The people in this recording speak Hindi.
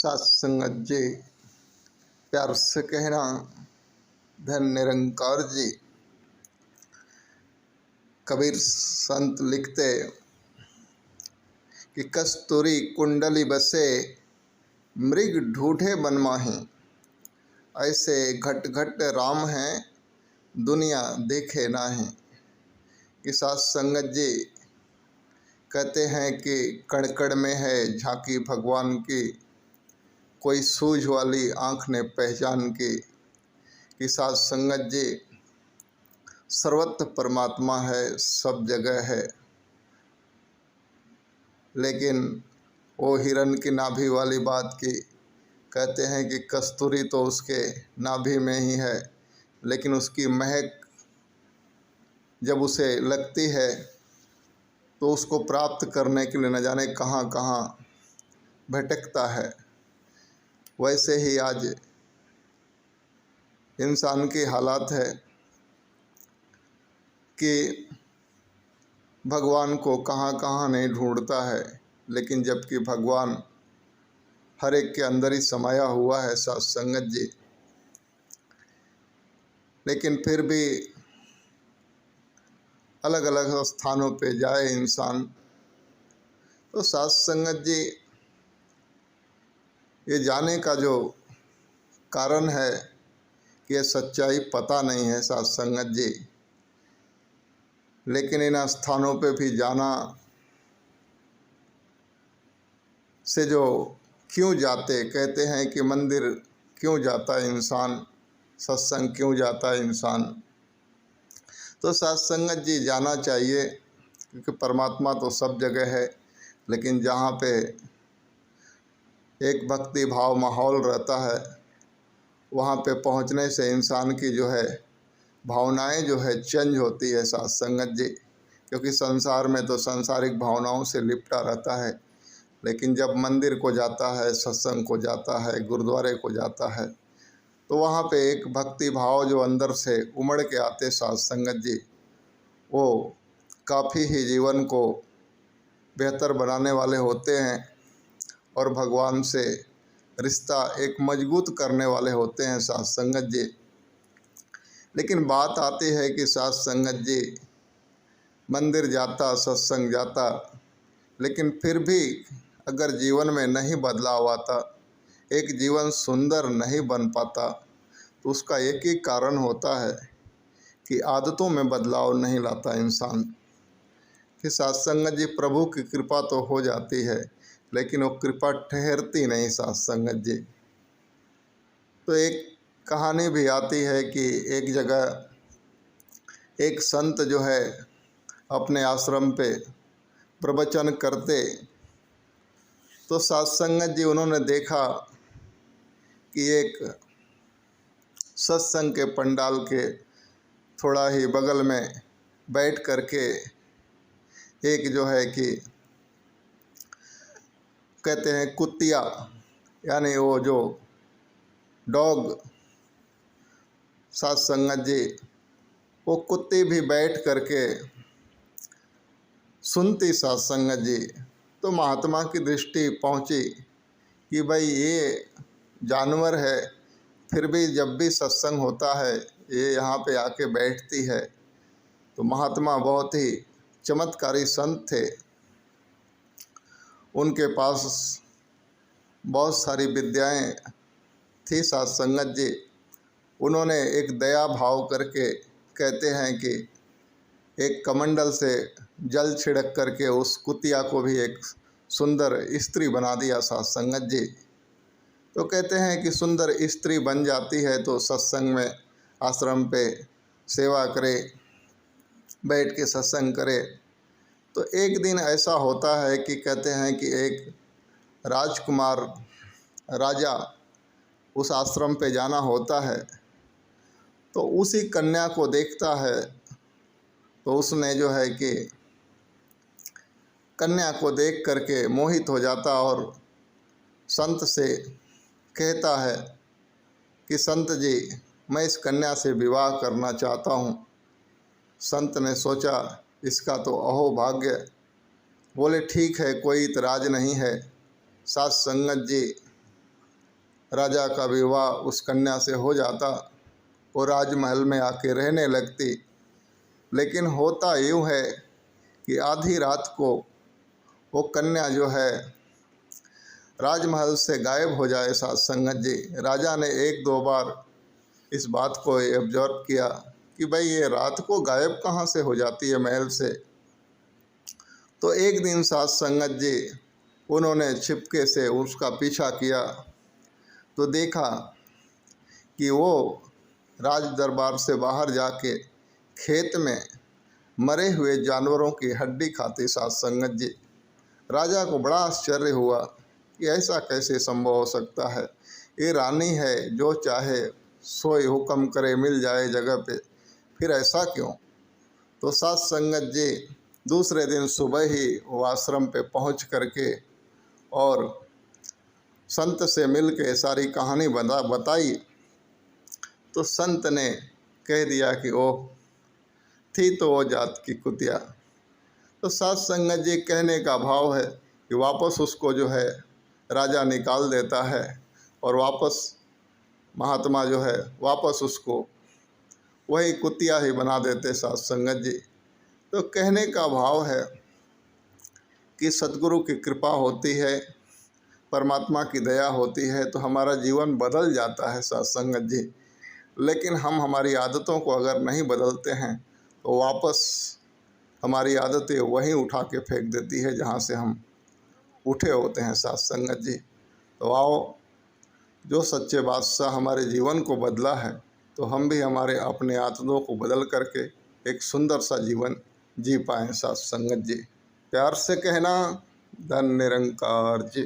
सात संगत जी, प्यार से कहना धन निरंकार जी। कबीर संत लिखते कि कस्तूरी कुंडली बसे मृग ढूढ़े बन माही। ऐसे घट घट राम हैं दुनिया देखे नाही। कि सात संगत जी कहते हैं कि कण कण में है झांकी भगवान की, कोई सूझ वाली आँख ने पहचान की। कि सात संगत जी सर्वत्र परमात्मा है, सब जगह है, लेकिन वो हिरण की नाभि वाली बात की कहते हैं कि कस्तूरी तो उसके नाभि में ही है, लेकिन उसकी महक जब उसे लगती है तो उसको प्राप्त करने के लिए न जाने कहाँ कहाँ भटकता है। वैसे ही आज इंसान की हालात है कि भगवान को कहाँ कहाँ नहीं ढूंढता है, लेकिन जबकि भगवान हर एक के अंदर ही समाया हुआ है सात संगत जी। लेकिन फिर भी अलग अलग स्थानों पे जाए इंसान तो सात संगत जी ये जाने का जो कारण है कि ये सच्चाई पता नहीं है सात संगत जी। लेकिन इन स्थानों पे भी जाना से जो क्यों जाते, कहते हैं कि मंदिर क्यों जाता है इंसान, सत्संग क्यों जाता है इंसान, तो सात संगत जी जाना चाहिए, क्योंकि परमात्मा तो सब जगह है। लेकिन जहाँ पे एक भक्ति भाव माहौल रहता है वहाँ पे पहुँचने से इंसान की जो है भावनाएं जो है चेंज होती है सात संगत जी। क्योंकि संसार में तो सांसारिक भावनाओं से लिपटा रहता है, लेकिन जब मंदिर को जाता है, सत्संग को जाता है, गुरुद्वारे को जाता है, तो वहाँ पे एक भक्ति भाव जो अंदर से उमड़ के आते सात संगत जी, वो काफ़ी ही जीवन को बेहतर बनाने वाले होते हैं और भगवान से रिश्ता एक मजबूत करने वाले होते हैं सात संगत जी। लेकिन बात आती है कि सात संगत जी मंदिर जाता, सत्संग जाता, लेकिन फिर भी अगर जीवन में नहीं बदलाव आता, एक जीवन सुंदर नहीं बन पाता, तो उसका एक ही कारण होता है कि आदतों में बदलाव नहीं लाता इंसान। कि सात संगत जी प्रभु की कृपा तो हो जाती है, लेकिन वो कृपा ठहरती नहीं सात संगत जी। तो एक कहानी भी आती है कि एक जगह एक संत जो है अपने आश्रम पे प्रवचन करते, तो सात संगत जी उन्होंने देखा कि एक सत्संग के पंडाल के थोड़ा ही बगल में बैठ करके एक जो है कि कहते हैं कुतिया, यानी वो जो डॉग, सात संगत जी वो कुत्ती भी बैठ करके सुनती सात संगत जी। तो महात्मा की दृष्टि पहुंची कि भाई ये जानवर है, फिर भी जब भी सत्संग होता है ये यहाँ पे आके बैठती है। तो महात्मा बहुत ही चमत्कारी संत थे, उनके पास बहुत सारी विद्याएं थी सात संगत जी। उन्होंने एक दया भाव करके कहते हैं कि एक कमंडल से जल छिड़क करके उस कुतिया को भी एक सुंदर स्त्री बना दिया सात संगत जी। तो कहते हैं कि सुंदर स्त्री बन जाती है तो सत्संग में आश्रम पे सेवा करे, बैठ के सत्संग करे। तो एक दिन ऐसा होता है कि कहते हैं कि एक राजकुमार राजा उस आश्रम पे जाना होता है, तो उसी कन्या को देखता है। तो उसने जो है कि कन्या को देख करके मोहित हो जाता और संत से कहता है कि संत जी मैं इस कन्या से विवाह करना चाहता हूँ। संत ने सोचा इसका तो अहो भाग्य, बोले ठीक है कोई इतराज नहीं है। सात संगत जी राजा का विवाह उस कन्या से हो जाता, वो राजमहल में आके रहने लगती। लेकिन होता यूँ है कि आधी रात को वो कन्या जो है राजमहल से गायब हो जाए। साथ संगत जी, राजा ने एक दो बार इस बात को ऑब्जर्व किया कि भाई ये रात को गायब कहाँ से हो जाती है महल से। तो एक दिन साथ संगत जी उन्होंने छिपके से उसका पीछा किया तो देखा कि वो राज दरबार से बाहर जाके खेत में मरे हुए जानवरों की हड्डी खाती। साथ संगत जी, राजा को बड़ा आश्चर्य हुआ कि ऐसा कैसे संभव हो सकता है। ये रानी है, जो चाहे सोई हुक्म करे मिल जाए जगह पे, फिर ऐसा क्यों। तो साथ संगत जी दूसरे दिन सुबह ही वो आश्रम पे पहुंच करके और संत से मिल के सारी कहानी बताई। तो संत ने कह दिया कि ओ थी तो वो जात की कुतिया। तो साथ संगत जी कहने का भाव है कि वापस उसको जो है राजा निकाल देता है और वापस महात्मा जो है वापस उसको वही कुतिया ही बना देते। साथ संगत जी, तो कहने का भाव है कि सद्गुरु की कृपा होती है, परमात्मा की दया होती है तो हमारा जीवन बदल जाता है। साथ संगत जी, लेकिन हम हमारी आदतों को अगर नहीं बदलते हैं तो वापस हमारी आदतें वहीं उठा के फेंक देती है जहाँ से हम उठे होते हैं। साथ संगत जी, तो आओ जो सच्चे बादशाह हमारे जीवन को बदला है तो हम भी हमारे अपने आदतों को बदल करके एक सुंदर सा जीवन जी पाएँ। साथ संगत जी, प्यार से कहना, धन निरंकार जी।